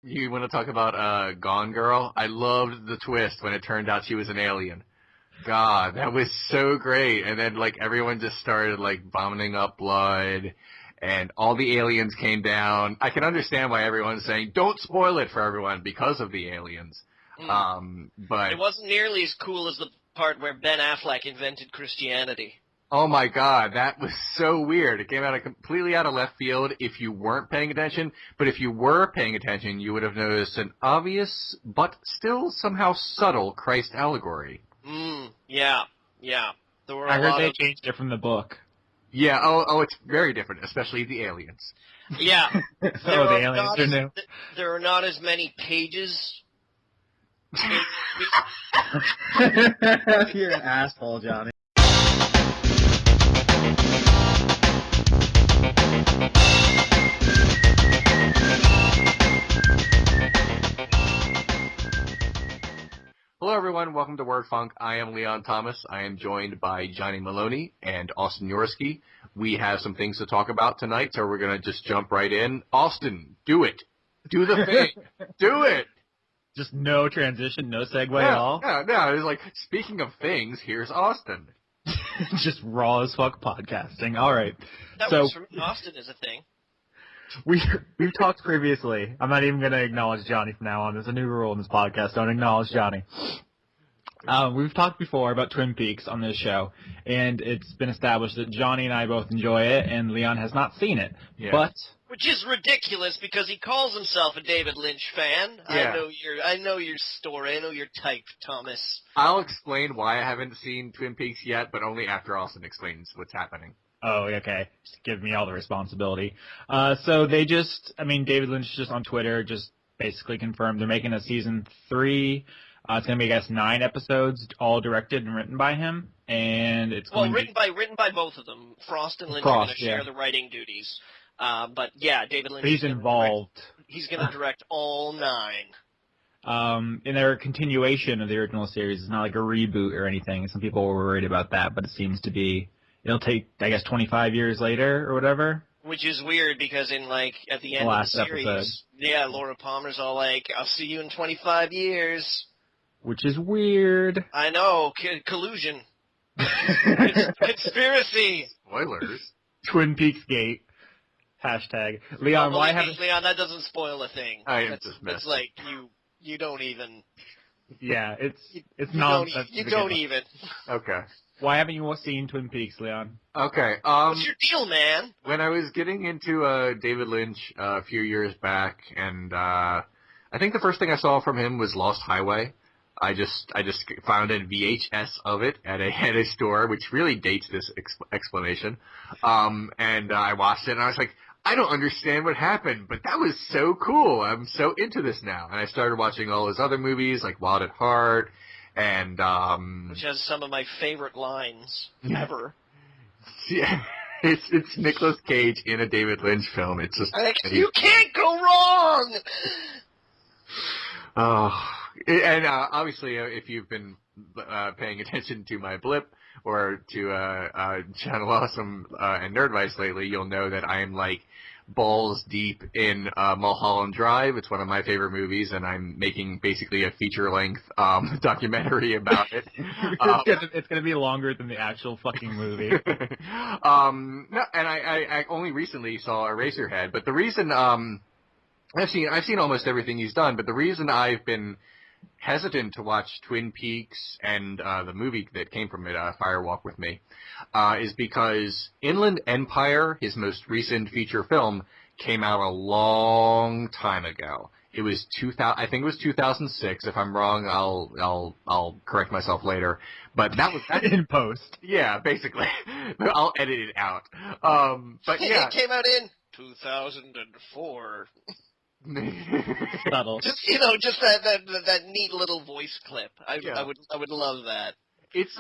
You want to talk about Gone Girl? I loved the twist when it turned out she was an alien. God, that was so great. And then, like, everyone just started, like, vomiting up blood, and all the aliens came down. I can understand why everyone's saying, don't spoil it for everyone because of the aliens. But it wasn't nearly as cool as the part where Ben Affleck invented Christianity. oh my God, that was so weird. It came completely out of left field if you weren't paying attention, but if you were paying attention, you would have noticed an obvious, but still somehow subtle Christ allegory. Yeah. I heard they changed it from the book. Yeah, oh, it's very different, especially the aliens. Yeah. The aliens are new. There are not as many pages. You're an asshole, Johnny. Hello, everyone. Welcome to Word Funk. I am Leon Thomas. I am joined by Johnny Maloney and Austin Yorsky. We have some things to talk about tonight, so we're going to just jump right in. Austin, do it. Do the thing. Do it. Just no transition, no segue at all? No. It's like, speaking of things, here's Austin. Just raw as fuck podcasting. All right. That was from Austin is a thing. We've talked previously. I'm not even going to acknowledge Johnny from now on. There's a new rule in this podcast. Don't acknowledge Johnny. We've talked before about Twin Peaks on this show, and it's been established that Johnny and I both enjoy it, and Leon has not seen it. Yeah. Which is ridiculous because he calls himself a David Lynch fan. Yeah. I know your story. I know your type, Thomas. I'll explain why I haven't seen Twin Peaks yet, but only after Austin explains what's happening. Oh, okay. Just give me all the responsibility. So David Lynch just on Twitter just basically confirmed they're making a season 3. It's going to be, I guess, 9 episodes, all directed and written by him. And it's written by both of them. Frost and Lynch are going to share the writing duties. But yeah, David Lynch. He's involved. He's going to direct all 9. And they're a continuation of the original series. It's not like a reboot or anything. Some people were worried about that, but it seems to be. It'll take, I guess, 25 years later or whatever. Which is weird because at the end of the series, episode. Laura Palmer's all like, I'll see you in 25 years. Which is weird. I know. Collusion. Conspiracy. Spoilers. Twin Peaks Gate. Hashtag. Leon, why haven't... Leon, that doesn't spoil a thing. I am just messing. It's like, you don't even... Yeah, it's nonsense. You don't even. Okay. Why haven't you seen Twin Peaks, Leon? Okay. What's your deal, man? When I was getting into David Lynch a few years back, and I think the first thing I saw from him was Lost Highway. I just found a VHS of it at a store, which really dates this explanation. And I watched it, and I was like, I don't understand what happened, but that was so cool. I'm so into this now. And I started watching all his other movies, like Wild at Heart, and which has some of my favorite lines ever. Yeah, it's Nicolas Cage in a David Lynch film. It's just you can't go wrong. Oh, and obviously, if you've been paying attention to my blip or to Channel Awesome and Nerdvice lately, you'll know that I am like balls deep in Mulholland Drive. It's one of my favorite movies, and I'm making basically a feature-length documentary about it. It's going to be longer than the actual fucking movie. No, and I only recently saw Eraserhead, but the reason I've seen almost everything he's done, but the reason I've been hesitant to watch Twin Peaks and the movie that came from it, Fire Walk with Me, is because Inland Empire, his most recent feature film, came out a long time ago. It was I think it was 2006. If I'm wrong, I'll correct myself later. But that in post. Yeah, basically. I'll edit it out. But yeah, it came out in 2004. Subtle. Just that neat little voice clip. I would love that. It's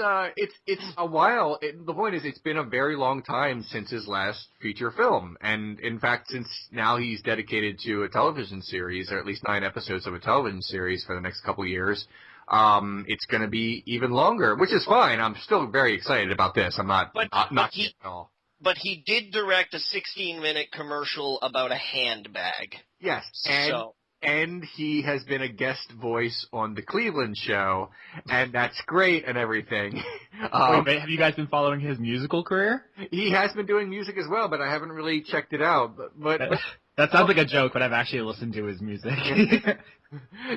a while. The point is, it's been a very long time since his last feature film, and in fact, since now he's dedicated to a television series, or at least 9 episodes of a television series for the next couple of years. It's going to be even longer, which is fine. I'm still very excited about this. I'm not at all. But he did direct a 16-minute commercial about a handbag. Yes, And he has been a guest voice on the Cleveland show, and that's great and everything. Wait, have you guys been following his musical career? He has been doing music as well, but I haven't really checked it out. But that sounds like a joke, but I've actually listened to his music.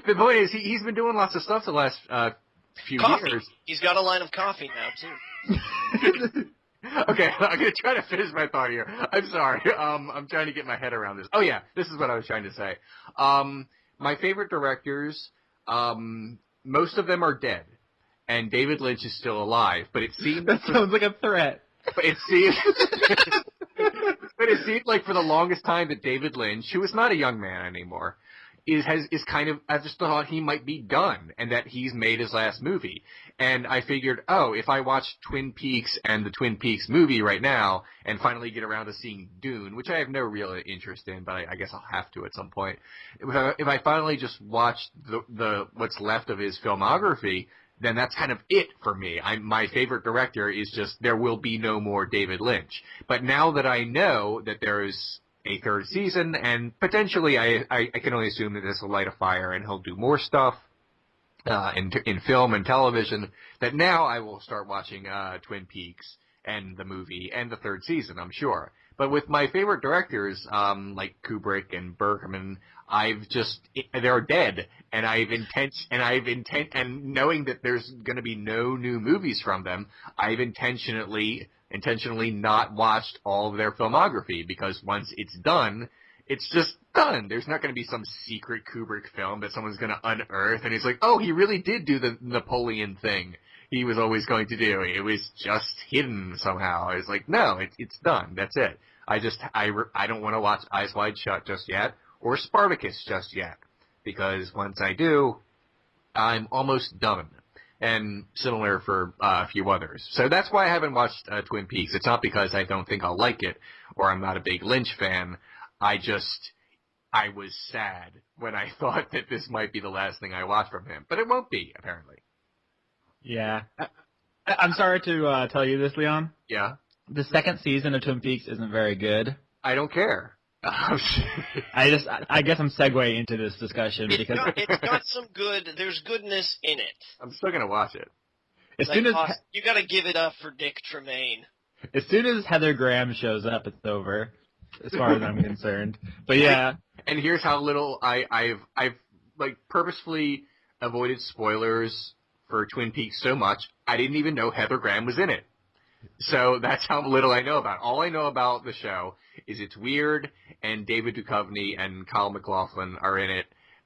The point is, he's been doing lots of stuff the last few years. He's got a line of coffee now, too. Okay, I'm going to try to finish my thought here. I'm sorry. I'm trying to get my head around this. Oh, yeah, this is what I was trying to say. My favorite directors, most of them are dead, and David Lynch is still alive, but it seems... That sounds like a threat. But it seems like for the longest time that David Lynch, who is not a young man anymore, is kind of, I just thought he might be done and that he's made his last movie. And I figured, if I watch Twin Peaks and the Twin Peaks movie right now and finally get around to seeing Dune, which I have no real interest in, but I guess I'll have to at some point. If I finally just watch the what's left of his filmography, then that's kind of it for me. My favorite director is just, there will be no more David Lynch. But now that I know that there is a third season, and potentially I can only assume that this will light a fire and he'll do more stuff in film and television, that now I will start watching Twin Peaks and the movie and the third season, I'm sure. But with my favorite directors, like Kubrick and Bergman, they're dead, and and knowing that there's going to be no new movies from them, I've intentionally not watched all of their filmography, because once it's done, it's just done. There's not going to be some secret Kubrick film that someone's going to unearth, and he's like, oh, he really did do the Napoleon thing he was always going to do. It was just hidden somehow. It's like, no, it's done. That's it. I don't want to watch Eyes Wide Shut just yet, or Spartacus just yet, because once I do, I'm almost done. And similar for a few others. So that's why I haven't watched Twin Peaks. It's not because I don't think I'll like it, or I'm not a big Lynch fan. I was sad when I thought that this might be the last thing I watched from him. But it won't be, apparently. Yeah. I'm sorry to tell you this, Leon. Yeah? The second season of Twin Peaks isn't very good. I don't care. I guess I'm segueing into this discussion because it's got some there's goodness in it. I'm still gonna watch it. You gotta give it up for Dick Tremaine. As soon as Heather Graham shows up, it's over, as far as I'm concerned. But yeah. And here's how little I've like purposefully avoided spoilers for Twin Peaks so much. I didn't even know Heather Graham was in it. So that's how little I know about it. All I know about the show is it's weird, and David Duchovny and Kyle MacLachlan are in it,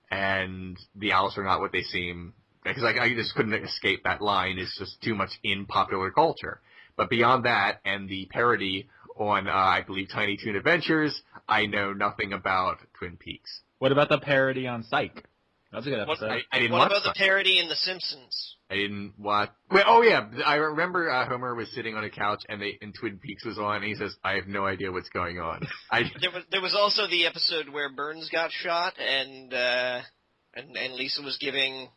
and the owls are not what they seem. Because I just couldn't escape that line. It's just too much in popular culture. But beyond that, and the parody on, I believe, Tiny Toon Adventures, I know nothing about Twin Peaks. What about the parody on Psych? That's a good episode. I didn't watch watch What about Psych. the parody in The Simpsons? I didn't watch. Well, oh yeah, I remember Homer was sitting on a couch and Twin Peaks was on, and he says, "I have no idea what's going on." There was also the episode where Burns got shot, and Lisa was giving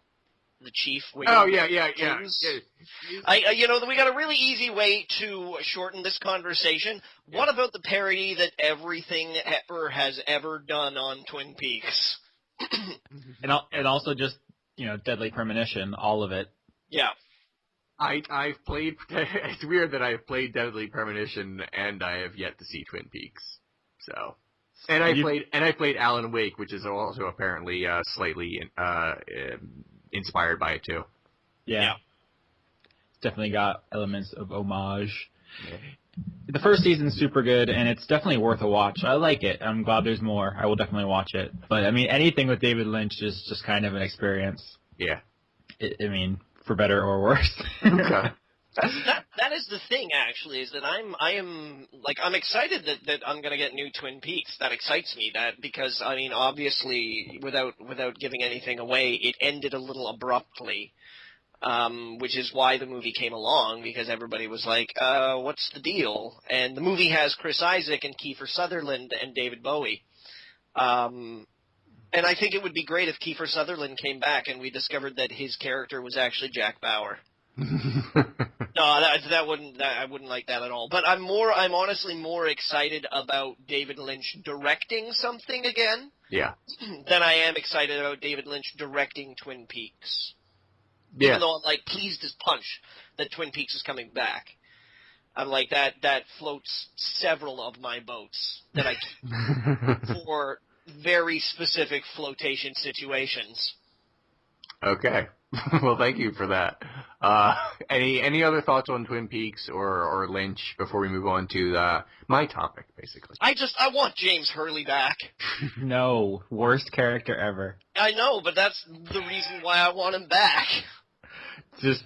the chief. Oh yeah. We got a really easy way to shorten this conversation. Yeah. What about the parody that everything ever has ever done on Twin Peaks? and also just Deadly Premonition, all of it. Yeah. I've played. It's weird that I've played Deadly Premonition and I have yet to see Twin Peaks. So, and I played Alan Wake, which is also apparently slightly inspired by it too. Yeah. It's definitely got elements of homage. Yeah. The first season's super good, and it's definitely worth a watch. I like it. I'm glad there's more. I will definitely watch it. But, I mean, anything with David Lynch is just kind of an experience. Yeah. For better or worse. Okay. That is the thing, actually, is that I'm excited that I'm going to get new Twin Peaks. That excites me, because, I mean, obviously, without giving anything away, it ended a little abruptly. Which is why the movie came along, because everybody was like, what's the deal? And the movie has Chris Isaac and Kiefer Sutherland and David Bowie. And I think it would be great if Kiefer Sutherland came back and we discovered that his character was actually Jack Bauer. No, I wouldn't like that at all. But I'm honestly more excited about David Lynch directing something again. Yeah. than I am excited about David Lynch directing Twin Peaks. Yeah. Even though I'm like pleased as punch that Twin Peaks is coming back. I'm like, that floats several of my boats that I keep for very specific flotation situations. Okay. Well, thank you for that. Any other thoughts on Twin Peaks or Lynch before we move on to my topic, basically? I want James Hurley back. No, worst character ever. I know, but that's the reason why I want him back. Just,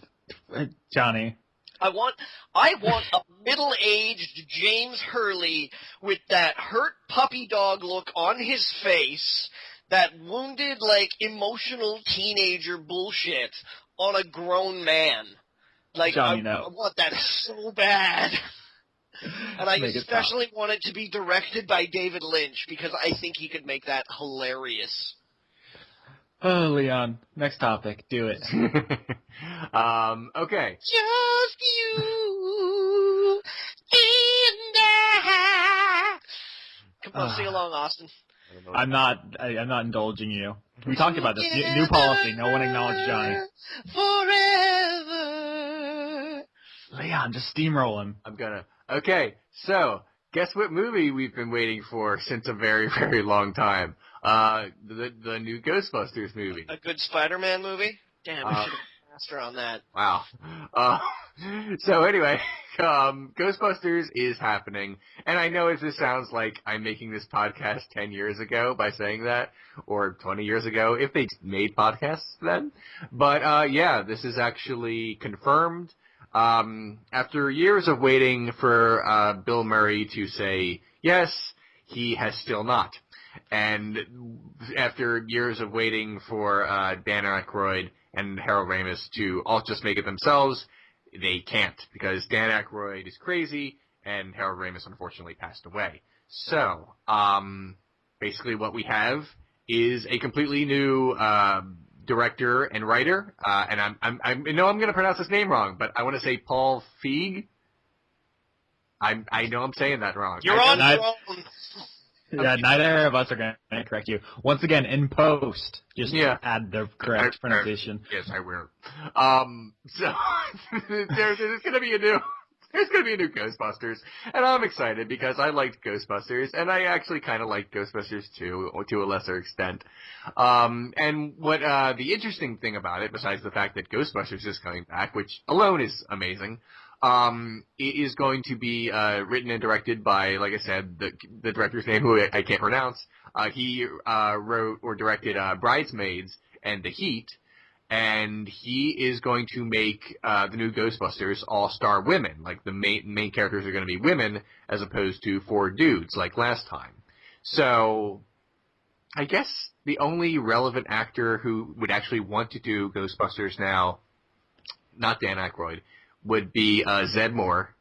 Johnny. I want a middle-aged James Hurley with that hurt puppy dog look on his face, that wounded, like, emotional teenager bullshit on a grown man. Like, Johnny, I want that so bad. And I especially want it to be directed by David Lynch, because I think he could make that hilarious. Oh, Leon. Next topic. Do it. Okay. Just you and I. Come on, sing along, Austin. I'm not indulging you. We talked about this. New policy. No one acknowledged Johnny. Forever. Leon, just steamroll him. Okay, so, guess what movie we've been waiting for since a very, very long time? The new Ghostbusters movie. A good Spider-Man movie? Damn, I should have been faster on that. Wow. So anyway, Ghostbusters is happening, and I know this sounds like I'm making this podcast 10 years ago by saying that, or 20 years ago, if they made podcasts then. But yeah, this is actually confirmed. After years of waiting for Bill Murray to say yes, he has still not. And after years of waiting for Dan Aykroyd and Harold Ramis to all just make it themselves, they can't, because Dan Aykroyd is crazy and Harold Ramis unfortunately passed away. So, basically what we have is a completely new director and writer, and I know I'm going to pronounce his name wrong, but I want to say Paul Feig. I know I'm saying that wrong. You're on your own. Yeah, neither of us are going to correct you. Once again, in post, just add the correct pronunciation. Yes, I will. So there's going to be a new Ghostbusters, and I'm excited because I liked Ghostbusters, and I actually kind of liked Ghostbusters 2 to a lesser extent. And what the interesting thing about it, besides the fact that Ghostbusters is coming back, which alone is amazing, it is going to be written and directed by, like I said, the director's name, who I can't pronounce. He wrote or directed Bridesmaids and The Heat, and he is going to make the new Ghostbusters all-star women. Like, the main characters are going to be women as opposed to 4 dudes like last time. So, I guess the only relevant actor who would actually want to do Ghostbusters now, not Dan Aykroyd, would be Zed Moore.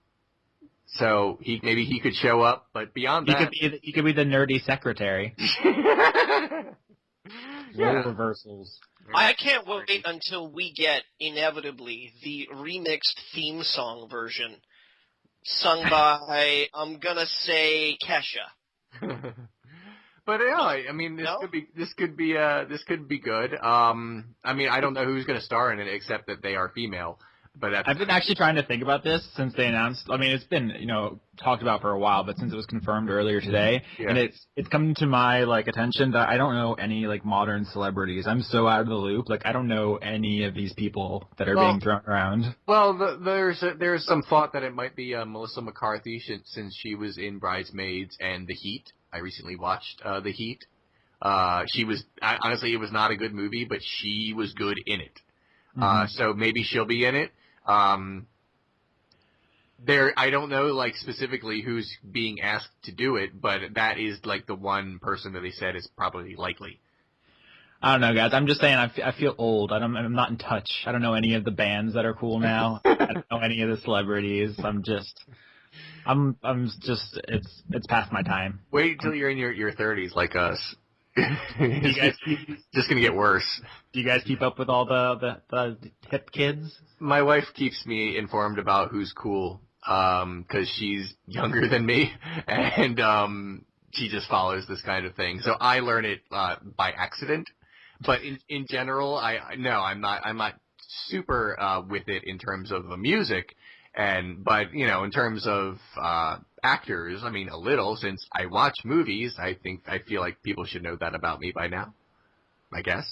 So maybe he could show up, but beyond that, he could be the nerdy secretary. Role reversals. I can't wait until we get, inevitably, the remixed theme song version, sung by, I'm gonna say, Kesha. But yeah, I mean, this could be good. I mean, I don't know who's gonna star in it except that they are female. But I've been actually trying to think about this since they announced. I mean, it's been talked about for a while, but since it was confirmed earlier today, and it's come to my attention that I don't know any modern celebrities. I'm so out of the loop. I don't know any of these people that are being thrown around. Well, there's some thought that it might be Melissa McCarthy since she was in Bridesmaids and The Heat. I recently watched The Heat. Honestly, it was not a good movie, but she was good in it. So maybe she'll be in it. I don't know specifically who's being asked to do it, but that is the one person that they said is probably likely. I don't know, guys. I'm just saying I feel old. I'm not in touch. I don't know any of the bands that are cool now. I don't know any of the celebrities. It's past my time. Wait until you're in your 30s like us. It's just gonna get worse. Do you guys keep up with all the hip kids? My wife keeps me informed about who's cool, because she's younger than me, and she just follows this kind of thing. So I learn it by accident. But in general, I'm not super with it in terms of the music, but in terms of actors, I mean a little, since I watch movies. I feel like people should know that about me by now, I guess.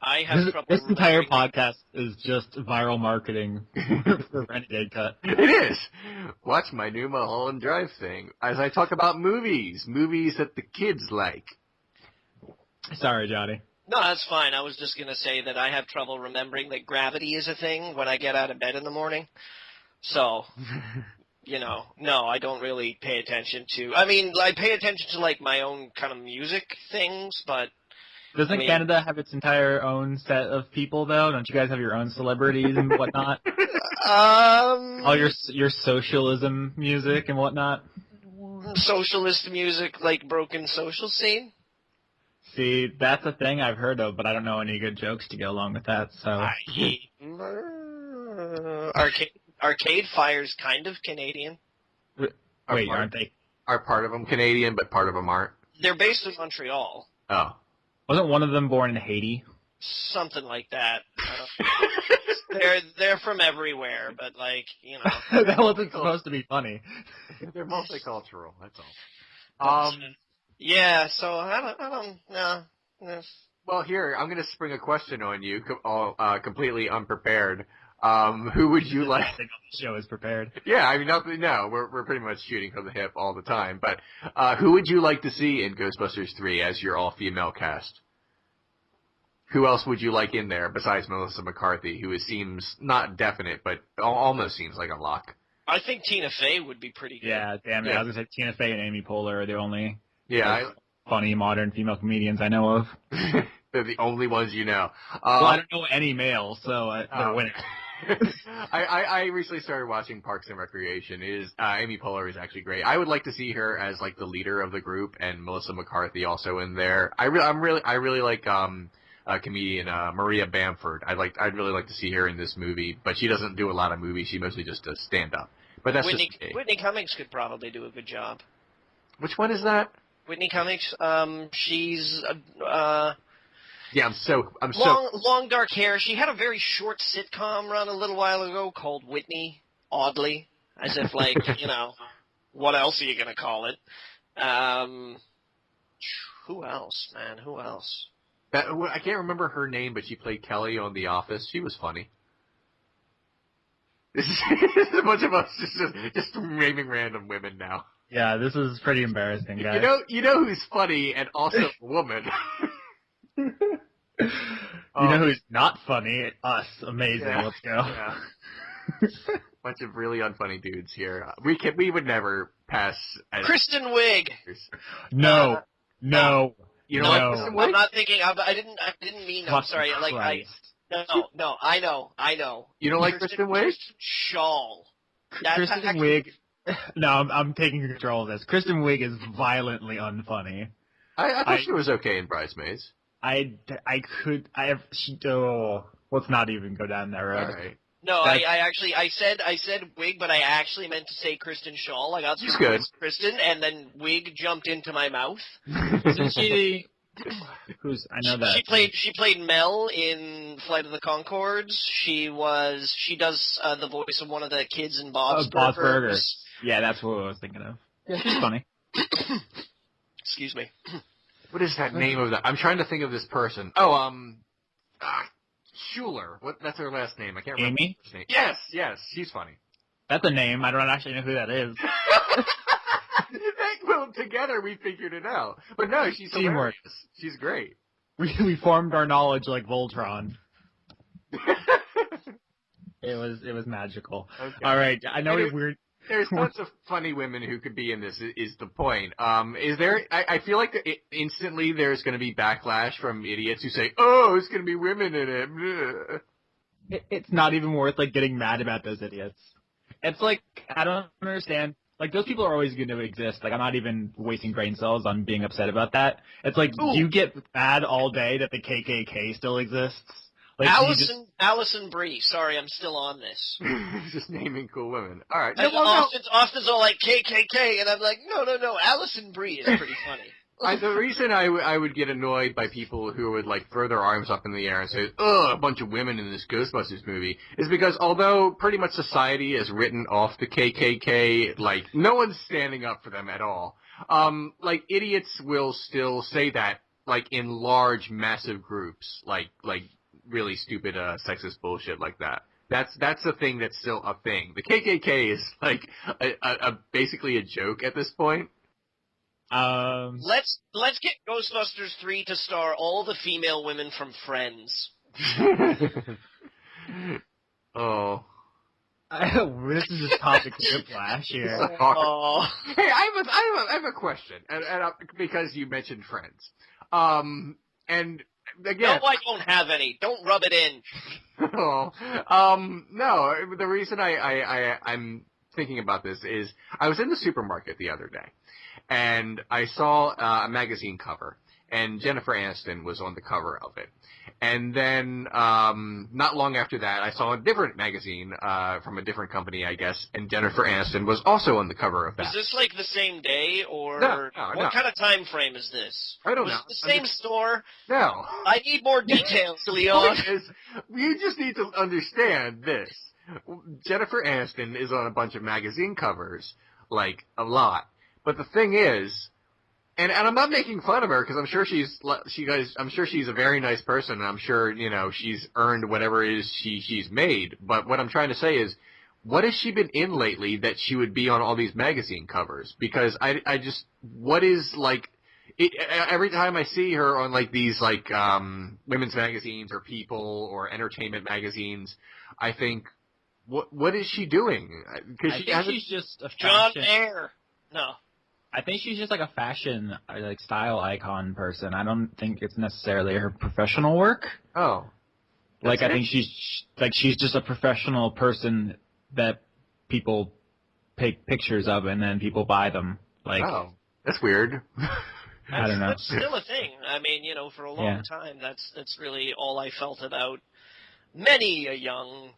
I have trouble. This entire podcast is just viral marketing for Renegade Cut. It is. Watch my new Mulholland Drive thing as I talk about movies that the kids like. Sorry, Johnny. No, that's fine. I was just going to say that I have trouble remembering that gravity is a thing when I get out of bed in the morning. So, no, I don't really pay attention to... I mean, I pay attention to, like, my own kind of music things, but... Doesn't Canada have its entire own set of people, though? Don't you guys have your own celebrities and whatnot? All your socialism music and whatnot? Socialist music, like Broken Social Scene? See, that's a thing I've heard of, but I don't know any good jokes to go along with that, so... Arcade Fire's kind of Canadian. Wait, aren't they? Are part of them Canadian, but part of them aren't? They're based in Montreal. Oh. Wasn't one of them born in Haiti? Something like that. They're from everywhere, but like, that wasn't supposed to be funny. They're multicultural, that's all. Yeah, so I don't know. Well, here, I'm going to spring a question on you, completely unprepared. Who would you like? The show is prepared. Yeah, I mean, no, we're pretty much shooting from the hip all the time. But who would you like to see in Ghostbusters 3 as your all-female cast? Who else would you like in there besides Melissa McCarthy, who seems not definite, but almost seems like a lock? I think Tina Fey would be pretty good. Yeah, damn it. Yeah. I was going to say Tina Fey and Amy Poehler are the only funny modern female comedians I know of. They're the only ones you know. Well, I don't know any males, so they're winners. I recently started watching Parks and Recreation. Amy Poehler is actually great. I would like to see her as like the leader of the group, and Melissa McCarthy also in there. I really like comedian Maria Bamford. I'd really like to see her in this movie, but she doesn't do a lot of movies. She mostly just does stand up. But that's Whitney Cummings could probably do a good job. Which one is that? Whitney Cummings. She's yeah, long dark hair. She had a very short sitcom run a little while ago called Whitney, oddly, as if like what else are you gonna call it? Who else, man? Who else? I can't remember her name, but she played Kelly on The Office. She was funny. This is a bunch of us just naming random women now. Yeah, this is pretty embarrassing, guys. You know who's funny and also a woman. You know who's not funny? Us. Amazing. Yeah, Let's go. Yeah. Bunch of really unfunny dudes here. We would never pass as Kristen Wiig. No. You know what Kristen Wiig? I'm not thinking. I didn't mean. I'm sorry. Like Christ. No. I know. You don't like Kristen Wiig? Shawl. Kristen Wiig. No, I'm taking control of this. Kristen Wiig is violently unfunny. I thought she was okay in Bridesmaids. Let's not even go down that road. All right. No, I said Wig, but I actually meant to say Kristen Shaw. I got good. Kristen, and then Wig jumped into my mouth. Isn't she? I know that she played Mel in Flight of the Conchords. She does the voice of one of the kids in Bob's Burgers. Yeah, that's what I was thinking of. Yeah, she's funny. Excuse me. What is that name of that? I'm trying to think of this person. Oh, Schuler. That's her last name. I can't remember. Amy? Her name. Yes, she's funny. That's a name. I don't actually know who that is. Well, together we figured it out. But no, she's Teamwork. hilarious. She's great. We formed our knowledge like Voltron. It was magical. Okay. All right, I know we're. There's lots of funny women who could be in this. Is the point? Is there? I feel like instantly there's going to be backlash from idiots who say, "Oh, it's going to be women in it." It's not even worth like getting mad about those idiots. It's like I don't understand. Like those people are always going to exist. Like I'm not even wasting brain cells on being upset about that. It's like you get mad all day that the KKK still exists. Like Allison Brie. Sorry, I'm still on this. Just naming cool women. All right. And Austin's all like KKK, and I'm like, no. Allison Brie is pretty funny. The reason I would get annoyed by people who would like throw their arms up in the air and say, "Ugh, a bunch of women in this Ghostbusters movie," is because although pretty much society has written off the KKK, like no one's standing up for them at all. Like idiots will still say that, like in large, massive groups, like really stupid, sexist bullshit like that. That's a thing that's still a thing. The KKK is like a basically a joke at this point. Let's get Ghostbusters 3 to star all the female women from Friends. Oh. This is just topic whiplash here. Oh. Hey, I have a question, and because you mentioned Friends, and again, No, I don't have any. Don't rub it in. no, the reason I'm thinking about this is I was in the supermarket the other day, and I saw a magazine cover, and Jennifer Aniston was on the cover of it. And then, not long after that, I saw a different magazine, from a different company, I guess, and Jennifer Aniston was also on the cover of that. Is this like the same day, or No, what kind of time frame is this? I don't Was know. it the same store? No. I need more details, The Leon. point is, you just need to understand this. Jennifer Aniston is on a bunch of magazine covers, like, a lot. But the thing is, and I'm not making fun of her because I'm sure she's a very nice person, and I'm sure, you know, she's earned whatever it is she's made. But what I'm trying to say is, what has she been in lately that she would be on all these magazine covers? Because I just, what is like, every time I see her on like these like women's magazines or People or entertainment magazines, I think, what is she doing? Because she's just a John fashion. Mayer. No. I think she's just like a fashion, like style icon person. I don't think it's necessarily her professional work. Oh. Like I think she's just a professional person that people take pictures of and then people buy them. Like, oh, that's weird. I don't know. That's still a thing. I mean, you know, for a long time, that's really all I felt about many a young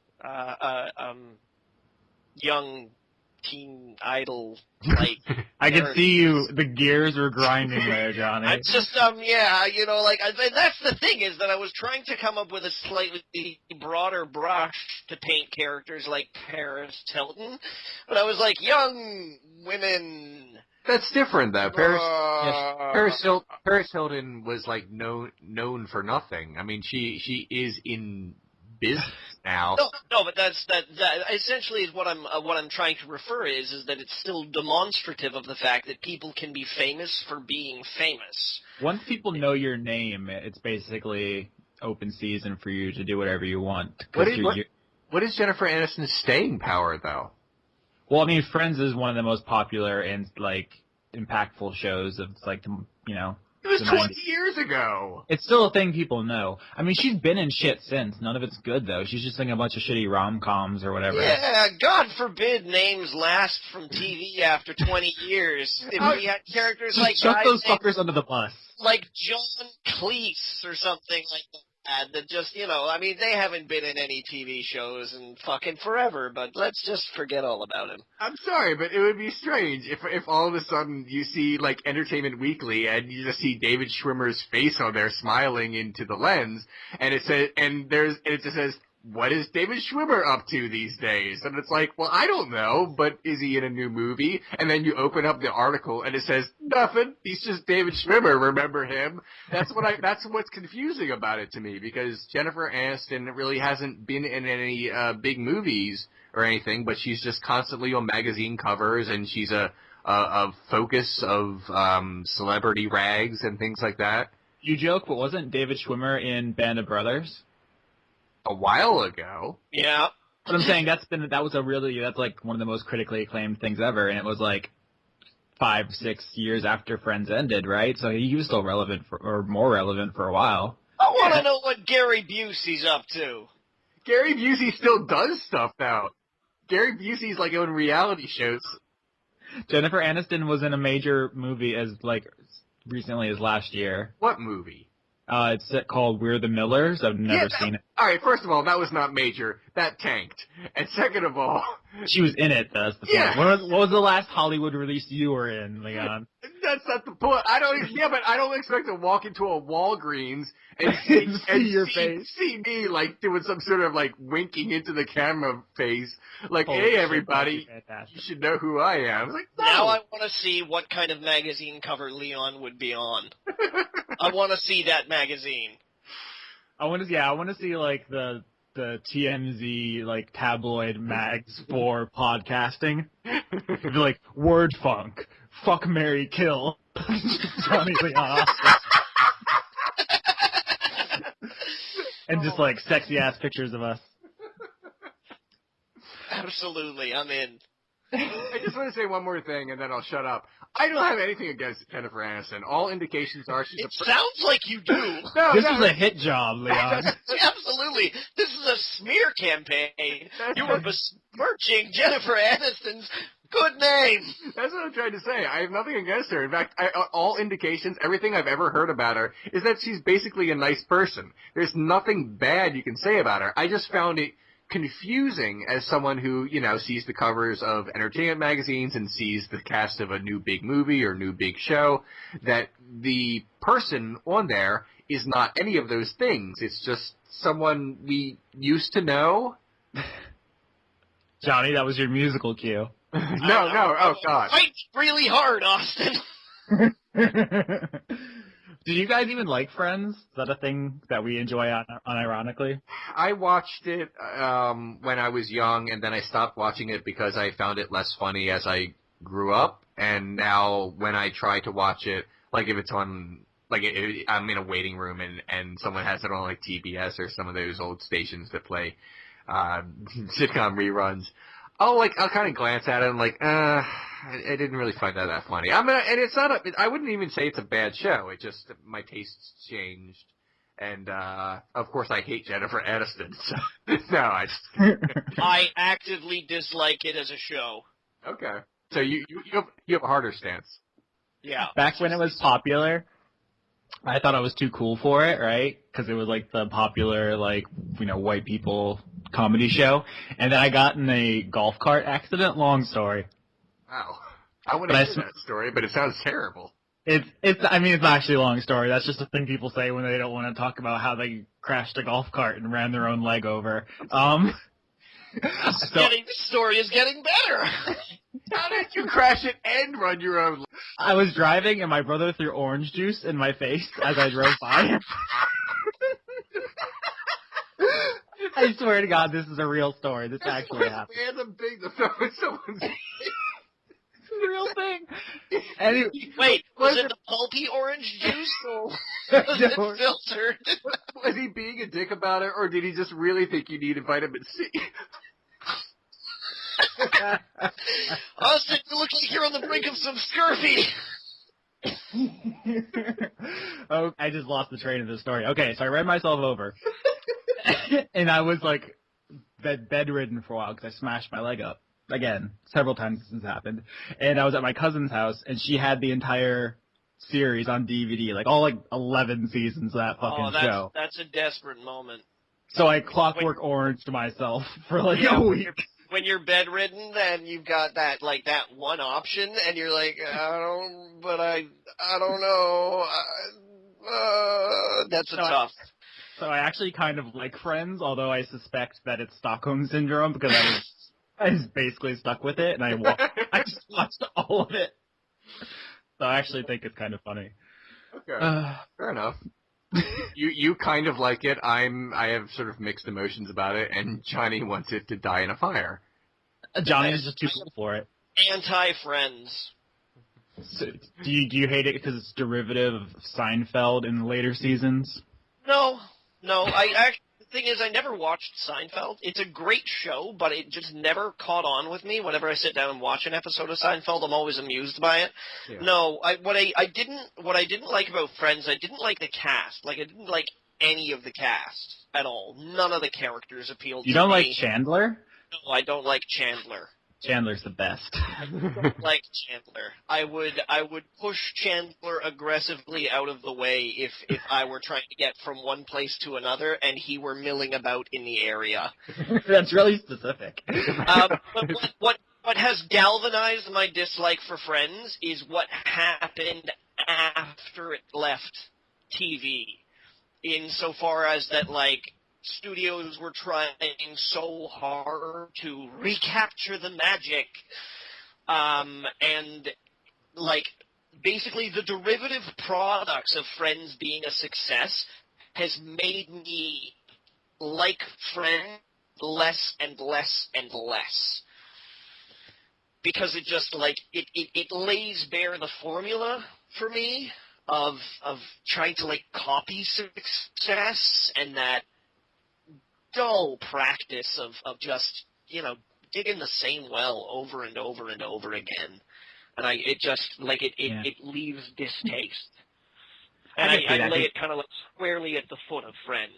teen idol, like. I can see you. The gears were grinding there, Johnny. I just, you know, like, that's the thing is that I was trying to come up with a slightly broader brush to paint characters like Paris Hilton, but I was like, young women. That's different, though. Paris Hilton was like known for nothing. I mean, she is in business now. No, but that essentially is what I'm trying to refer is that it's still demonstrative of the fact that people can be famous for being famous. Once people know your name, it's basically open season for you to do whatever you want. What is Jennifer Aniston's staying power, though? Well, I mean, Friends is one of the most popular and like impactful shows of like you know. It was 20 years ago. It's still a thing people know. I mean, she's been in shit since. None of it's good, though. She's just in a bunch of shitty rom-coms or whatever. Yeah, God forbid names last from TV after 20 years. If we had characters like Chuck those fuckers under the bus. Like John Cleese or something like that. That just, you know, I mean, they haven't been in any TV shows in fucking forever, but let's just forget all about him. I'm sorry, but it would be strange if all of a sudden you see, like, Entertainment Weekly and you just see David Schwimmer's face on there smiling into the lens, and it says, it just says, what is David Schwimmer up to these days? And it's like, well, I don't know, but is he in a new movie? And then you open up the article and it says, nothing. He's just David Schwimmer. Remember him? That's what's confusing about it to me, because Jennifer Aniston really hasn't been in any big movies or anything, but she's just constantly on magazine covers, and she's a focus of celebrity rags and things like that. You joke, but wasn't David Schwimmer in Band of Brothers? A while ago. Yeah. But I'm saying that's like one of the most critically acclaimed things ever, and it was like 5-6 years after Friends ended, right? So he was still relevant or more relevant for a while. I want to know what Gary Busey's up to. Gary Busey still does stuff now. Gary Busey's like on reality shows. Jennifer Aniston was in a major movie as like recently as last year. What movie? It's called We're the Millers. I've never seen it. All right, first of all, that was not major. That tanked. And second of all... She was in it, that's the point. What was the last Hollywood release you were in, Leon? That's not the point. But I don't expect to walk into a Walgreens and see me, like, doing some sort of, like, winking into the camera face. Like, hey, everybody, you should know who I am. Like, no. Now I want to see what kind of magazine cover Leon would be on. I want to see that magazine. I want to see, like, the TMZ, like, tabloid mags for podcasting. It'd be like, word funk, fuck, marry, kill, Johnny Leon Austin. And just, like, sexy-ass pictures of us. Absolutely, I'm in. I just want to say one more thing, and then I'll shut up. I don't have anything against Jennifer Aniston. All indications are she's It sounds like you do. This is a hit job, Leon. Absolutely. This is a smear campaign. You were besmirching Jennifer Aniston's good name. That's what I'm trying to say. I have nothing against her. In fact, all indications, everything I've ever heard about her, is that she's basically a nice person. There's nothing bad you can say about her. I just found it confusing as someone who, sees the covers of entertainment magazines and sees the cast of a new big movie or new big show, that the person on there is not any of those things. It's just someone we used to know. Johnny, that was your musical cue. No, oh God. Fight really hard, Austin. Did you guys even like Friends? Is that a thing that we enjoy unironically? I watched it when I was young, and then I stopped watching it because I found it less funny as I grew up. And now when I try to watch it, like if it's on, like I'm in a waiting room and someone has it on like TBS or some of those old stations that play sitcom reruns, I'll kind of glance at it and like, I didn't really find that funny. And it's not I wouldn't even say it's a bad show. It just, my tastes changed. And, of course I hate Jennifer Aniston. So, no, I actively dislike it as a show. Okay. So you have a harder stance. Yeah. Back when it was popular, I thought I was too cool for it, right? Because it was like the popular, white people comedy show. And then I got in a golf cart accident. Long story. Wow. I wouldn't hear that story, but it sounds terrible. It's actually a long story. That's just a thing people say when they don't want to talk about how they crashed a golf cart and ran their own leg over. This story is getting better. How did you crash it and run your own leg? I was driving and my brother threw orange juice in my face as I drove by. I swear to God, this is a real story. This actually happened. Random thing to throw in someone's face. It's a real thing. Anyway, wait, was it the pulpy orange juice or was it filtered? Was he being a dick about it, or did he just really think you needed vitamin C? Austin, you look like you're on the brink of some scurvy. Oh, I just lost the train of the story. Okay, so I ran myself over. And I was, bedridden for a while because I smashed my leg up. Again, several times this has happened. And I was at my cousin's house, and she had the entire series on DVD, all 11 seasons of that fucking show. That's a desperate moment. So I Clockwork Oranged myself for a week. When you're bedridden, then you've got that one option, and you're like, I don't know. That's tough. So I actually kind of like Friends, although I suspect that it's Stockholm Syndrome because I was basically stuck with it, and I just watched all of it. So I actually think it's kind of funny. Okay, fair enough. You kind of like it. I have sort of mixed emotions about it, and Johnny wants it to die in a fire. Johnny is just too cool for it. Anti-Friends. So, do you hate it because it's derivative of Seinfeld in the later seasons? No. The thing is, I never watched Seinfeld. It's a great show, but it just never caught on with me. Whenever I sit down and watch an episode of Seinfeld, I'm always amused by it. Yeah. No, what I didn't like about Friends, I didn't like the cast. I didn't like any of the cast at all. None of the characters appealed to me. You don't like Chandler? No, I don't like Chandler. Chandler's the best. I don't like Chandler. I would push Chandler aggressively out of the way if I were trying to get from one place to another and he were milling about in the area. That's really specific. But what has galvanized my dislike for Friends is what happened after it left TV. Insofar as that, like, studios were trying so hard to recapture the magic, and, like, basically the derivative products of Friends being a success has made me like Friends less and less and less. Because it just, like, it lays bare the formula for me of trying to, like, copy success and that dull practice of just, you know, digging the same well over and over and over again. And it just, like, it leaves distaste. And I lay it kind of, like, squarely at the foot of Friends.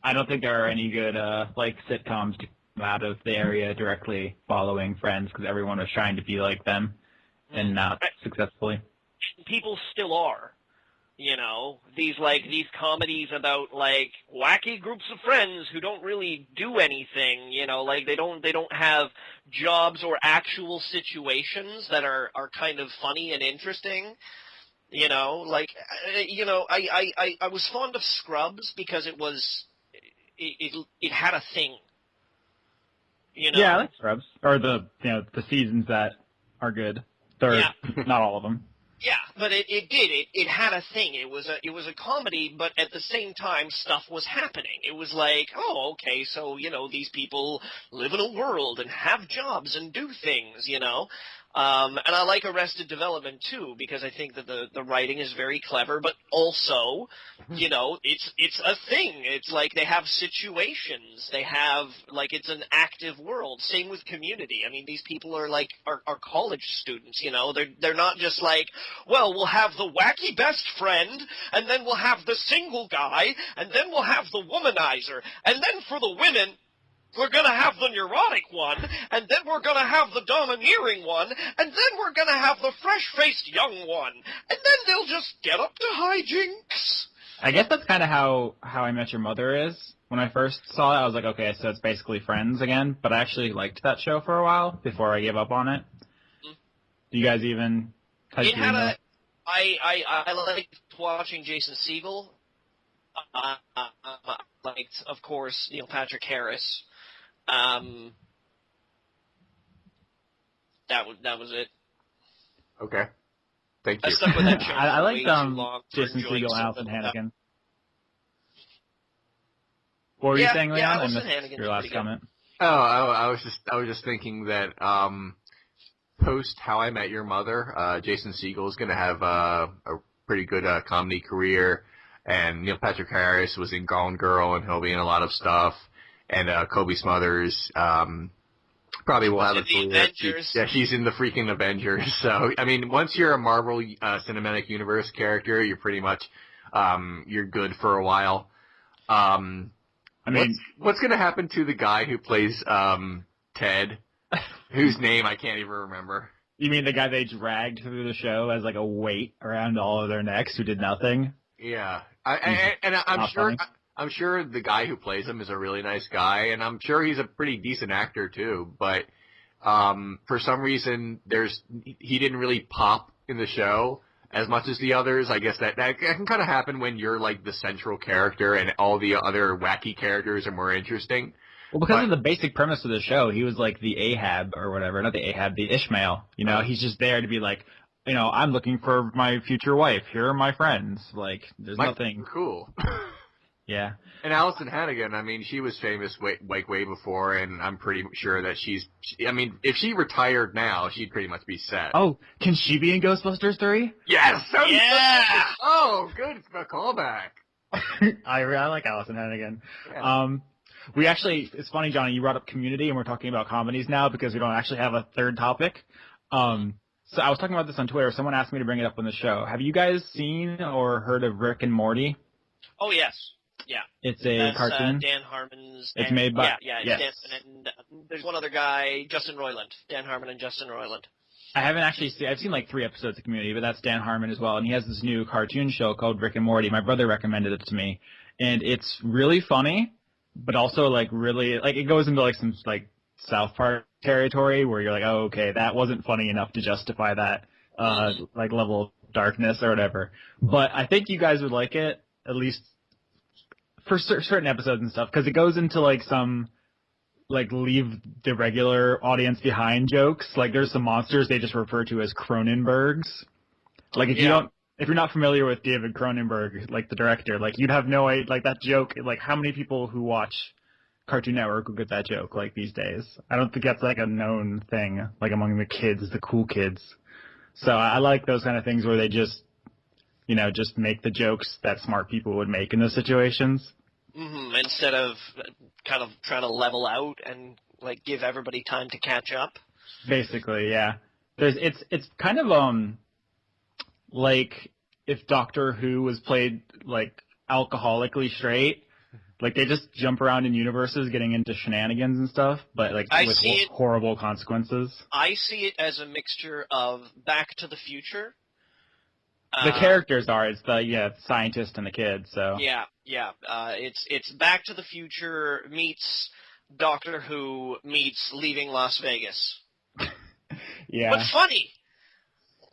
I don't think there are any good, like, sitcoms to come out of the area directly following Friends because everyone was trying to be like them and not successfully. People still are, you know, these comedies about, like, wacky groups of friends who don't really do anything, you know, like they don't have jobs or actual situations that are kind of funny and interesting, you know, like, you know, I was fond of Scrubs because it had a thing, you know. Yeah, I like Scrubs, or the seasons that are good. Not all of them. Yeah, but it had a thing. It was a comedy, but at the same time, stuff was happening. It was like, oh, okay, so, you know, these people live in a world and have jobs and do things, you know. And I like Arrested Development too, because I think that the writing is very clever, but also, you know, it's a thing. It's like they have situations. They have, like, it's an active world. Same with Community. I mean, these people are like are college students, you know. They're not just like, well, we'll have the wacky best friend, and then we'll have the single guy, and then we'll have the womanizer, and then for the women, we're going to have the neurotic one, and then we're going to have the domineering one, and then we're going to have the fresh-faced young one, and then they'll just get up to hijinks. I guess that's kind of how I Met Your Mother is. When I first saw it, I was like, okay, so it's basically Friends again, but I actually liked that show for a while before I gave up on it. Do you guys even... I liked watching Jason Segel. Liked, of course, Neil Patrick Harris. That was it. Okay. Thank you. I stuck with that show. I liked Jason Segel and Allison Hannigan. What were you saying, Leon? I missed your last comment. Oh, I was just thinking that post How I Met Your Mother, Jason Segel is going to have a pretty good comedy career, and Neil Patrick Harris was in Gone Girl, and he'll be in a lot of stuff. And Kobe Smulders probably will have a career. She's in the freaking Avengers. So, I mean, once you're a Marvel Cinematic Universe character, you're pretty much you're good for a while. I mean, what's going to happen to the guy who plays Ted, whose name I can't even remember? You mean the guy they dragged through the show as like a weight around all of their necks who did nothing? Yeah, I'm sure the guy who plays him is a really nice guy, and I'm sure he's a pretty decent actor too. But for some reason, he didn't really pop in the show as much as the others. I guess that can kind of happen when you're like the central character, and all the other wacky characters are more interesting. Well, because of the basic premise of the show, he was like the Ahab or whatever, not the Ahab, the Ishmael. You know, he's just there to be like, you know, I'm looking for my future wife. Here are my friends. Like, there's nothing cool. Yeah. And Allison Hannigan, I mean, she was famous way before, and I'm pretty sure that I mean, if she retired now, she'd pretty much be set. Oh, can she be in Ghostbusters 3? Yes! Yeah! Oh, good callback. I like Allison Hannigan. Yeah. We actually, it's funny, Johnny, you brought up Community, and we're talking about comedies now because we don't actually have a third topic. So I was talking about this on Twitter. Someone asked me to bring it up on the show. Have you guys seen or heard of Rick and Morty? Oh, yes. It's a That's, cartoon. Dan Harmon's. It's made by. Yeah. Yes. And there's one other guy, Justin Roiland. Dan Harmon and Justin Roiland. I haven't actually seen. I've seen like 3 episodes of Community, but that's Dan Harmon as well, and he has this new cartoon show called Rick and Morty. My brother recommended it to me, and it's really funny, but also like really like it goes into like some like South Park territory where you're like, oh, okay, that wasn't funny enough to justify that like level of darkness or whatever. But I think you guys would like it, at least for certain episodes and stuff, because it goes into like some like leave the regular audience behind jokes. Like there's some monsters they just refer to as Cronenbergs. Like if you're not familiar with David Cronenberg, like the director, like you'd have no idea, like that joke, like how many people who watch Cartoon Network will get that joke like these days? I don't think that's like a known thing, like among the kids, the cool kids. So I like those kind of things where they just, just make the jokes that smart people would make in those situations. Mm-hmm. Instead of kind of trying to level out and like give everybody time to catch up. Basically, yeah. It's kind of like if Doctor Who was played like alcoholically straight. Like they just jump around in universes, getting into shenanigans and stuff, but like with horrible consequences. I see it as a mixture of Back to the Future. The characters are it's the scientist and the kid. So yeah. It's Back to the Future meets Doctor Who meets Leaving Las Vegas. Yeah, but funny.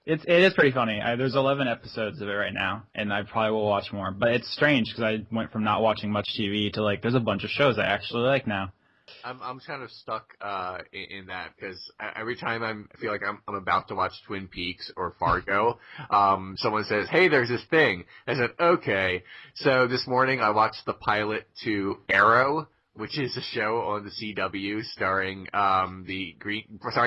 It is pretty funny. There's 11 episodes of it right now, and I probably will watch more. But it's strange because I went from not watching much TV to like there's a bunch of shows I actually like now. I'm kind of stuck in that because every time I feel like I'm about to watch Twin Peaks or Fargo, someone says, "Hey, there's this thing." I said, "Okay." So this morning I watched the pilot to Arrow, which is a show on the CW starring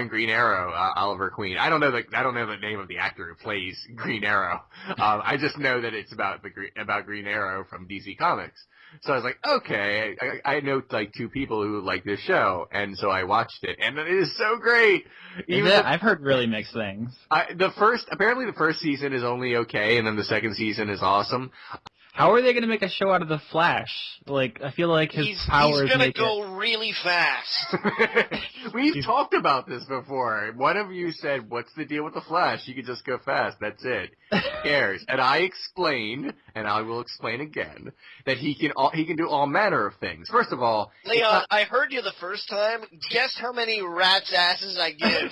Green Arrow, Oliver Queen. I don't know the name of the actor who plays Green Arrow. I just know that it's about Green Arrow from DC Comics. So I was like, okay, I know like 2 people who like this show, and so I watched it, and it is so great. I've heard really mixed things. Apparently the first season is only okay, and then the second season is awesome. How are they going to make a show out of the Flash? Like, I feel like his powers He's going to go really fast. We've talked about this before. One of you said, what's the deal with the Flash? You can just go fast. That's it. Who cares? And I explained, and I will explain again, that he can do all manner of things. First of all... Leon, I heard you the first time. Guess how many rats' asses I give.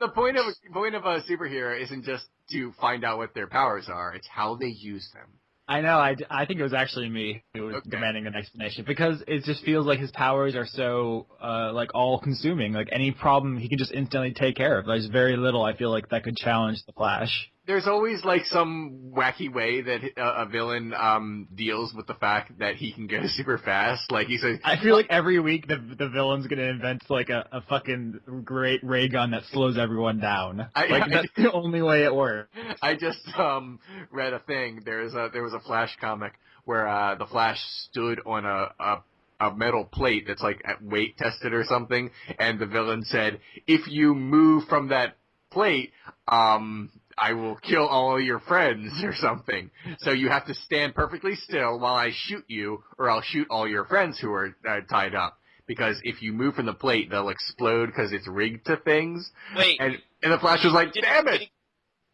The point of a superhero isn't just to find out what their powers are. It's how they use them. I know. I think it was actually me who was demanding an explanation because it just feels like his powers are so like all-consuming. Like any problem, he can just instantly take care of. There's very little I feel like that could challenge the Flash. There's always like some wacky way that a villain deals with the fact that he can go super fast. Like he says, I feel like every week the villain's gonna invent like a fucking great ray gun that slows everyone down. That's the only way it works. I just read a thing. There was a Flash comic where the Flash stood on a metal plate that's like weight tested or something, and the villain said, "If you move from that plate, I will kill all of your friends," or something. So you have to stand perfectly still while I shoot you, or I'll shoot all your friends who are tied up. Because if you move from the plate, they'll explode because it's rigged to things. Wait. And the Flash was like, damn it!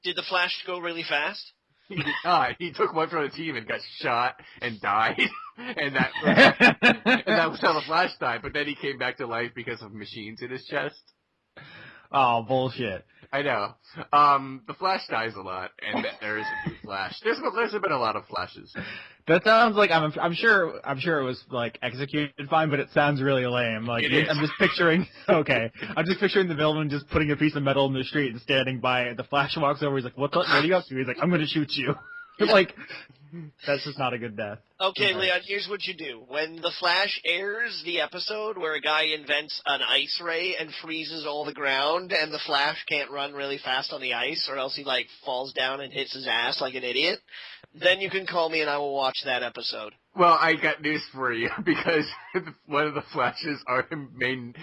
Did the Flash go really fast? He did not. He took one from the team and got shot and died. and that was how the Flash died. But then he came back to life because of machines in his chest. Oh, bullshit. I know. The Flash dies a lot, and there is a new Flash. There's been a lot of Flashes. That sounds like I'm sure it was like executed fine, but it sounds really lame. Like I'm just picturing the villain just putting a piece of metal in the street and standing by. The Flash walks over. He's like, "What are you up to?" He's like, "I'm going to shoot you." Like, that's just not a good death. Okay, Leon, here's what you do. When The Flash airs the episode where a guy invents an ice ray and freezes all the ground and the Flash can't run really fast on the ice or else he, like, falls down and hits his ass like an idiot, then you can call me and I will watch that episode. Well, I got news for you, because one of the Flashes, our main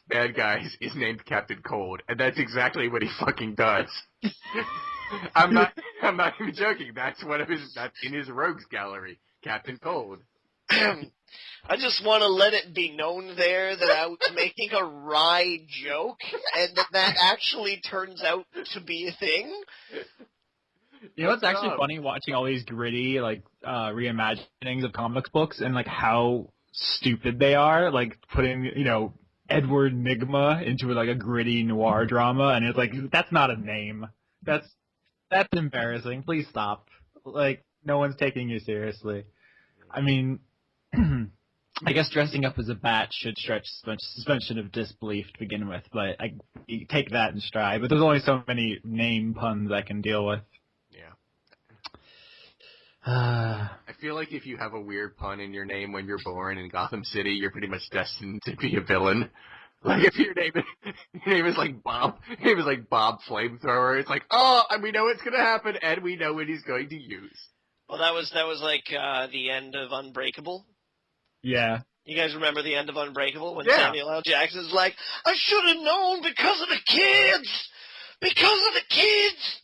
bad guys, is named Captain Cold, and that's exactly what he fucking does. I'm not even joking. That's in his rogues gallery, Captain Cold. I just want to let it be known there that I was making a wry joke, and that actually turns out to be a thing. You know what's actually funny? Watching all these gritty, like, reimaginings of comic books and, like, how stupid they are. Like, putting, you know, Edward Nygma into, like, a gritty noir drama, and it's like, that's not a name. That's embarrassing. Please stop. Like, no one's taking you seriously. I mean, I guess dressing up as a bat should stretch suspension of disbelief to begin with, but I take that in stride. But there's only so many name puns I can deal with. I feel like if you have a weird pun in your name when you're born in Gotham City, you're pretty much destined to be a villain. Like if your name is like Bob Flamethrower, it's like, oh, and we know what's gonna happen, and we know what he's going to use. Well, that was like the end of Unbreakable. Yeah. You guys remember the end of Unbreakable when Samuel L. Jackson's like, I should have known because of the kids! Because of the kids!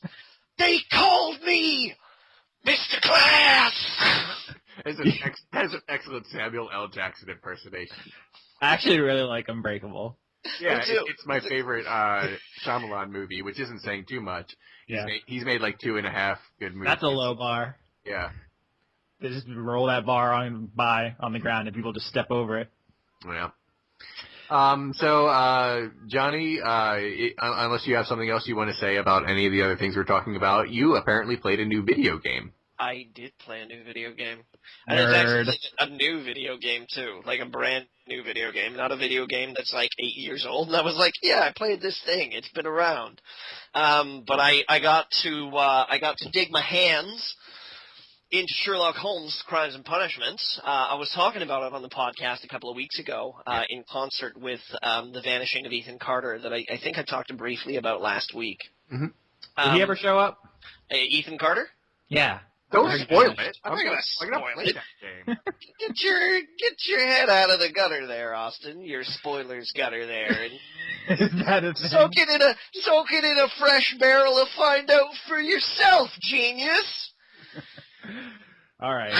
They called me Mr. Class! Has an excellent Samuel L. Jackson impersonation. I actually really like Unbreakable. Yeah, it's my favorite Shyamalan movie, which isn't saying too much. Yeah. He's made like 2.5 good movies. That's a low bar. Yeah. They just roll that bar on the ground and people just step over it. Yeah. So, Johnny, unless you have something else you want to say about any of the other things we're talking about, you apparently played a new video game. I did play a new video game. And Nerd. it's actually a new video game, too. Like a brand new video game. Not a video game that's like 8 years old. And I was like, yeah, I played this thing. It's been around. But I got to dig my hands into Sherlock Holmes' Crimes and Punishments. I was talking about it on the podcast a couple of weeks ago in concert with The Vanishing of Ethan Carter that I think I talked briefly about last week. Mm-hmm. Did he ever show up? Ethan Carter? Yeah. Don't spoil it. I'm not going to spoil play it. that game. Get your head out of the gutter there, Austin. Your spoilers gutter there. And Is that a thing? soak it in a fresh barrel to find out for yourself, genius. All right.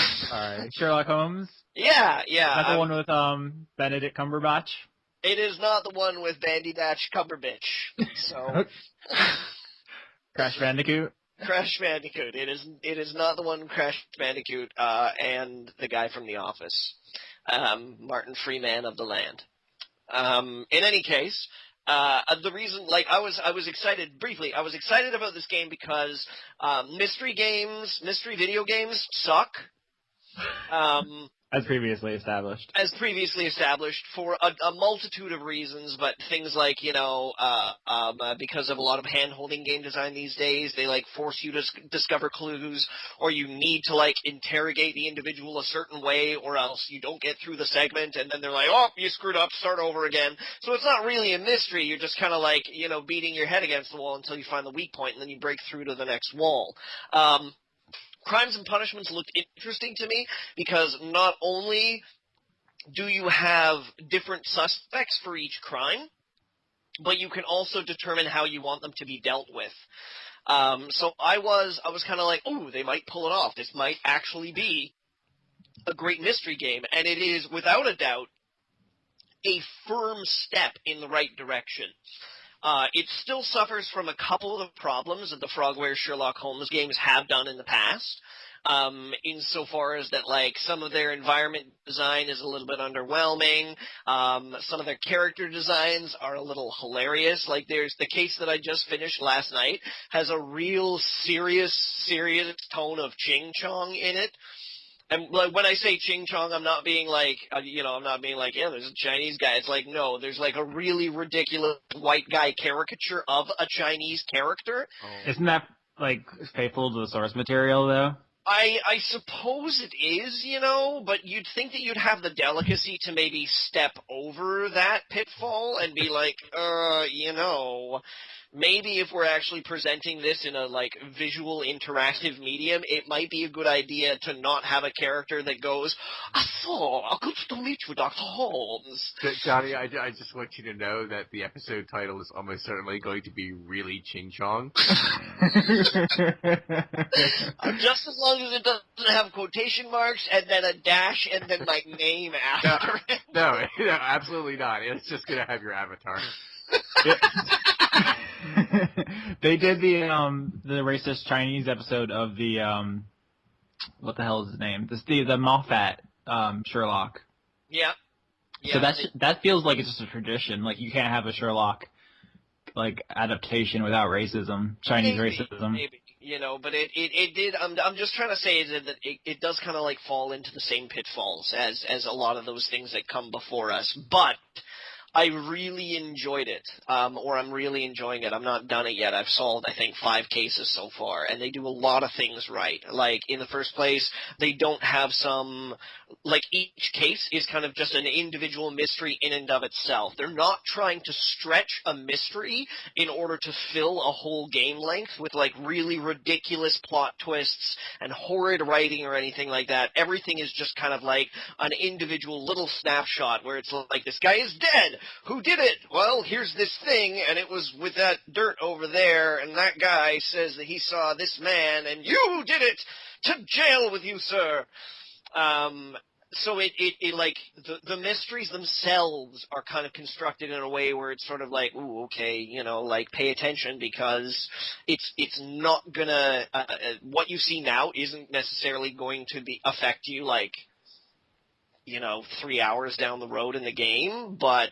Sherlock Holmes? Yeah. Is that the one with Benedict Cumberbatch? It is not the one with Bandicoot Cumberbatch. So Crash Bandicoot? Crash Bandicoot. It is not the one with Crash Bandicoot and the guy from The Office, Martin Freeman of the Land. In any case, the reason, like, I was excited briefly. I was excited about this game because mystery video games suck. As previously established. For a multitude of reasons, but things like, because of a lot of hand-holding game design these days, they, like, force you to discover clues, or you need to, like, interrogate the individual a certain way, or else you don't get through the segment, and then they're like, oh, you screwed up, start over again. So it's not really a mystery, you're just kind of, like, beating your head against the wall until you find the weak point, and then you break through to the next wall. Crimes and Punishments looked interesting to me because not only do you have different suspects for each crime, but you can also determine how you want them to be dealt with. So I was kind of like, ooh, they might pull it off. This might actually be a great mystery game, and it is, without a doubt, a firm step in the right direction. It still suffers from a couple of problems that the Frogware Sherlock Holmes games have done in the past, insofar as that, like, some of their environment design is a little bit underwhelming, some of their character designs are a little hilarious. Like, there's the case that I just finished last night has a real serious tone of Ching Chong in it. And like, when I say Ching Chong, I'm not being like, yeah, there's a Chinese guy. It's like, no, there's like a really ridiculous white guy caricature of a Chinese character. Oh. Isn't that, like, faithful to the source material, though? I suppose it is, but you'd think that you'd have the delicacy to maybe step over that pitfall and be like, maybe if we're actually presenting this in a, like, visual interactive medium, it might be a good idea to not have a character that goes, "Thor, good to meet you, Dr. Holmes." Johnny, I just want you to know that the episode title is almost certainly going to be really Ching Chong. Just as long as it doesn't have quotation marks and then a dash and then my name after it. No, absolutely not. It's just going to have your avatar. They did the racist Chinese episode of the what the hell is his name? The Moffat Sherlock. Yeah. So that feels like it's just a tradition. Like you can't have a Sherlock like adaptation without racism, Chinese racism. Maybe. But it did. I'm just trying to say that it does kind of like fall into the same pitfalls as a lot of those things that come before us. But I really enjoyed it, or I'm really enjoying it. I'm not done it yet. I've solved, I think, 5 cases so far, and they do a lot of things right. Like, in the first place, they don't have some, like, each case is kind of just an individual mystery in and of itself. They're not trying to stretch a mystery in order to fill a whole game length with, like, really ridiculous plot twists and horrid writing or anything like that. Everything is just kind of like an individual little snapshot where it's like, this guy is dead! Who did it? Well, here's this thing, and it was with that dirt over there, and that guy says that he saw this man, and you did it! To jail with you, sir! So it like, the mysteries themselves are kind of constructed in a way where it's sort of like, ooh, okay, like, pay attention, because it's not gonna, what you see now isn't necessarily going to affect you, like, 3 hours down the road in the game, but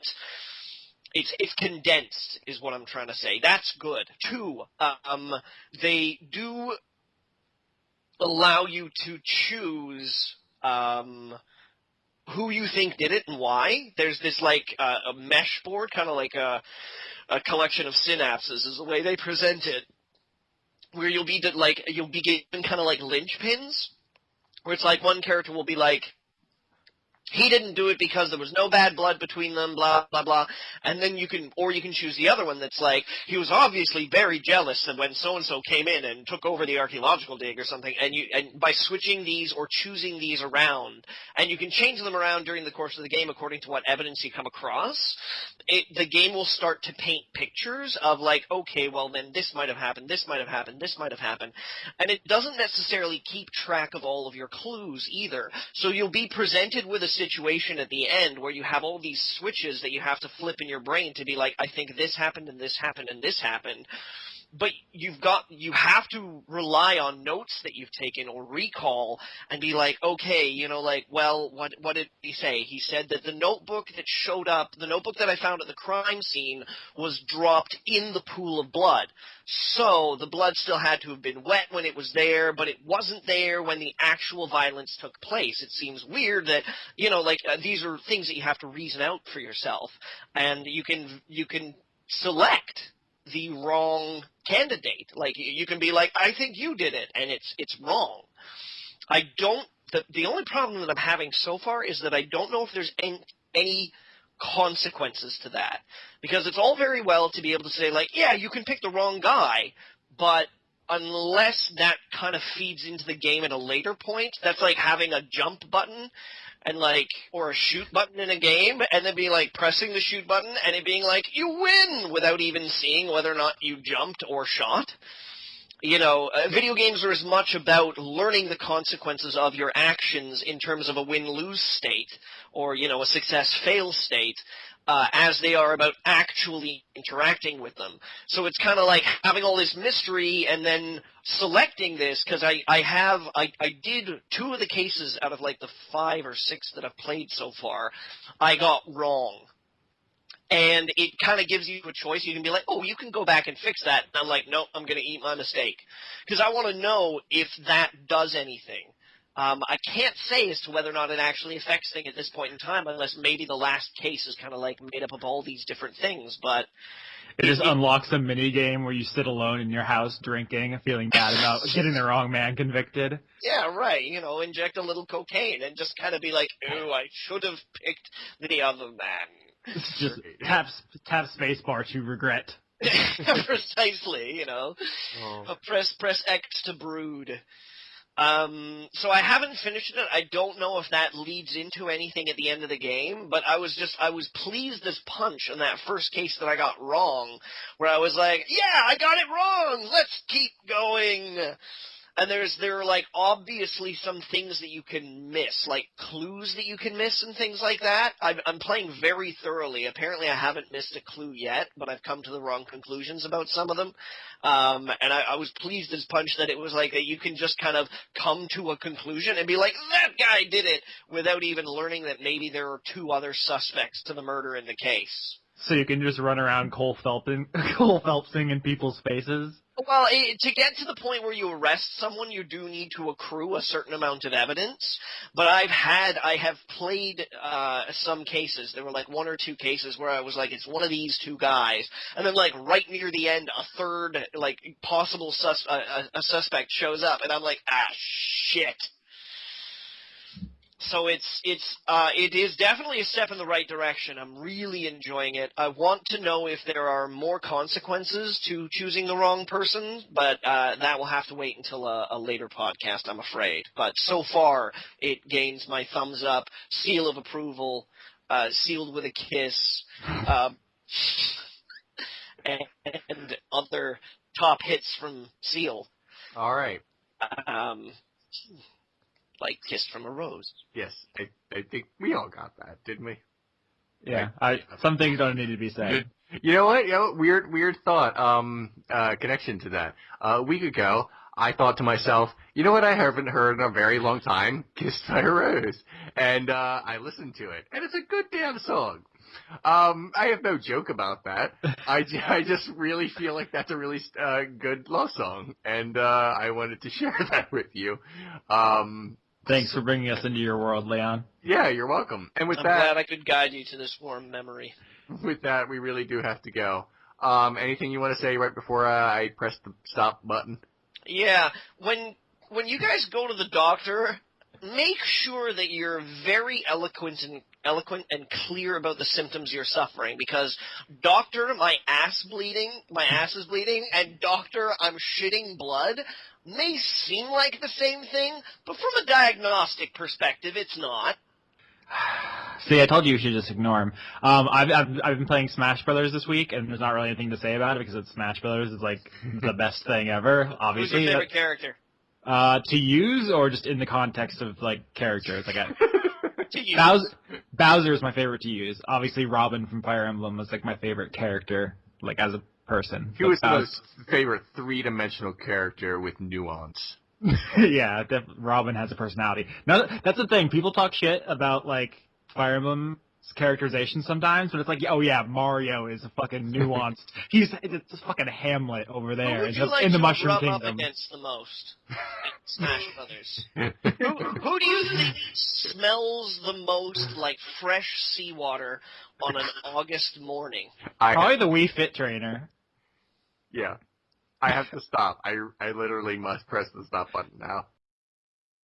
it's condensed is what I'm trying to say. That's good. 2, they do allow you to choose who you think did it and why. There's this, like, a mesh board, kind of like a collection of synapses is the way they present it, where you'll be given kind of like linchpins, where it's like one character will be like, he didn't do it because there was no bad blood between them, blah, blah, blah. And then you can choose the other one that's like, he was obviously very jealous and when so-and-so came in and took over the archaeological dig or something. And by switching these or choosing these around, and you can change them around during the course of the game according to what evidence you come across, the game will start to paint pictures of like, okay, well then this might have happened, this might have happened, this might have happened. And it doesn't necessarily keep track of all of your clues either. So you'll be presented with a situation at the end where you have all these switches that you have to flip in your brain to be like, I think this happened and this happened and this happened. But you have to rely on notes that you've taken or recall and be like, okay, like, well, what did he say? He said that the notebook that I found at the crime scene was dropped in the pool of blood. So the blood still had to have been wet when it was there, but it wasn't there when the actual violence took place. It seems weird that, these are things that you have to reason out for yourself. And you can select the wrong candidate. Like, you can be like, I think you did it, and it's wrong. The only problem that I'm having so far is that I don't know if there's any consequences to that. Because it's all very well to be able to say, like, yeah, you can pick the wrong guy, but unless that kind of feeds into the game at a later point, that's like having a jump button and like, or a shoot button in a game, and then being like pressing the shoot button and it being like, you win, without even seeing whether or not you jumped or shot. Video games are as much about learning the consequences of your actions in terms of a win-lose state, or, a success-fail state, as they are about actually interacting with them. So it's kind of like having all this mystery and then selecting this, because I did 2 of the cases out of like the 5 or 6 that I've played so far, I got wrong. And it kind of gives you a choice. You can be like, oh, you can go back and fix that. And I'm like, nope, I'm going to eat my mistake. Because I want to know if that does anything. I can't say as to whether or not it actually affects things at this point in time, unless maybe the last case is kind of like made up of all these different things. But it just unlocks a mini game where you sit alone in your house drinking, feeling bad about getting the wrong man convicted. Yeah, right. Inject a little cocaine and just kind of be like, ooh, I should have picked the other man. Just tap spacebar to regret Precisely, you know. Oh. Press X to brood. So I haven't finished it. I don't know if that leads into anything at the end of the game, but I was pleased as punch in that first case that I got wrong, where I was like, yeah, I got it wrong, let's keep going. And there are, like, obviously some things that you can miss, like clues that you can miss and things like that. I'm playing very thoroughly. Apparently I haven't missed a clue yet, but I've come to the wrong conclusions about some of them. And I was pleased as punch that it was like that you can just kind of come to a conclusion and be like, that guy did it, without even learning that maybe there are two other suspects to the murder in the case. So you can just run around Cole Phelpsing in people's faces? Well, to get to the point where you arrest someone, you do need to accrue a certain amount of evidence. But I have played some cases. There were like one or two cases where I was like, it's one of these two guys, and then like right near the end, a third like possible a suspect shows up, and I'm like, shit. So it is definitely a step in the right direction. I'm really enjoying it. I want to know if there are more consequences to choosing the wrong person, but that will have to wait until a later podcast, I'm afraid. But so far, it gains my thumbs up, seal of approval, sealed with a kiss, and other top hits from Seal. All right. Like Kiss from a Rose. Yes, I think we all got that, didn't we? Yeah, some things don't need to be said. You know what? Weird thought. Connection to that. A week ago, I thought to myself, you know what? I haven't heard in a very long time, "Kissed by a Rose," and I listened to it, and it's a good damn song. I have no joke about that. I just really feel like that's a really good love song, and I wanted to share that with you. Thanks for bringing us into your world, Leon. Yeah, you're welcome. And I'm glad I could guide you to this warm memory. With that, we really do have to go. Anything you want to say right before I press the stop button? Yeah, when you guys go to the doctor, make sure that you're very eloquent and clear about the symptoms you're suffering, because doctor, my ass is bleeding, and doctor, I'm shitting blood may seem like the same thing, but from a diagnostic perspective, it's not. See, I told you should just ignore him. I've been playing Smash Brothers this week, and there's not really anything to say about it because it's Smash Brothers is like the best thing ever. Obviously, who's your favorite character? To use or just in the context of like characters, like to use. Bowser is my favorite to use. Obviously, Robin from Fire Emblem was like my favorite character, like as a person. He was the most favorite three-dimensional character with nuance. Yeah, Robin has a personality. Now, that's the thing. People talk shit about, like, Fire Emblem's characterization sometimes, but it's like, oh yeah, Mario is a fucking nuanced. It's a fucking Hamlet over there Who would you like in the to Mushroom rub Kingdom. up against the most? Smash Brothers. Who do you think smells the most like fresh seawater on an August morning? Probably the Wii Fit trainer. Yeah. I have to stop. I literally must press the stop button now.